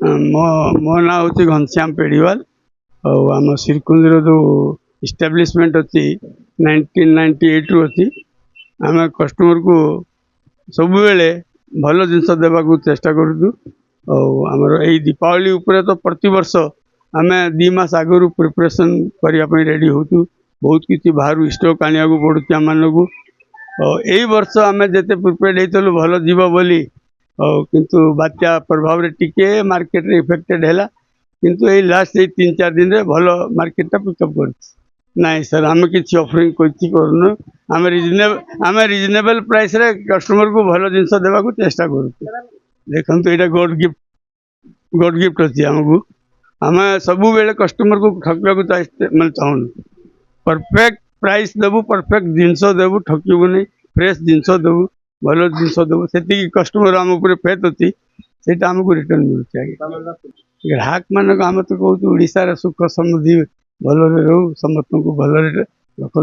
मो मो ना हूँ घनश्याम पेड़ीवाल और आम श्रीकुंज जो इस्टाब्लीशमेंट अच्छी 1998 रु अच्छी आम कस्टमर को सब बेले भल जिनस देवाक चेष्टा करूँ आमर यही दीपावली उपरे तो प्रति वर्ष आम 2 मास आगु प्रिपरेशन करने रेडी होचु बहुत किसी बाहर स्टॉक आने को पड़ुଛି आम मानक यही वर्ष आम जिते प्रिपेयर होतलु भल जीव बोली किंतु बात्या प्रभाव रे टिके मार्केट रे इफेक्टेड है किंतु यही लास्ट 3-4 दिन रे भल मार्केट टा पिकअप कर नहीं सर आम किसी ऑफरिंग कोई करूँ आम रिजनेबल प्राइस रे कस्टमर को भल जिनस देवा चेष्टा करूँ देखो यहाँ गॉड गिफ्ट अच्छी आमको आम सब बेले कस्टमर को ठकवा मैं चाहूँ परफेक्ट प्राइस देवु परफेक्ट जिनस देवु ठकबू नहीं फ्रेश जिनस देवु भल जिनस देवु से कस्टमर आम उपर फेथ अच्छी से आमको रिटर्न मिलूँ ग्राहक मानक आम तो कहूँ ओडिशार सुख समृद्धि भल रो समस्त को भल रखु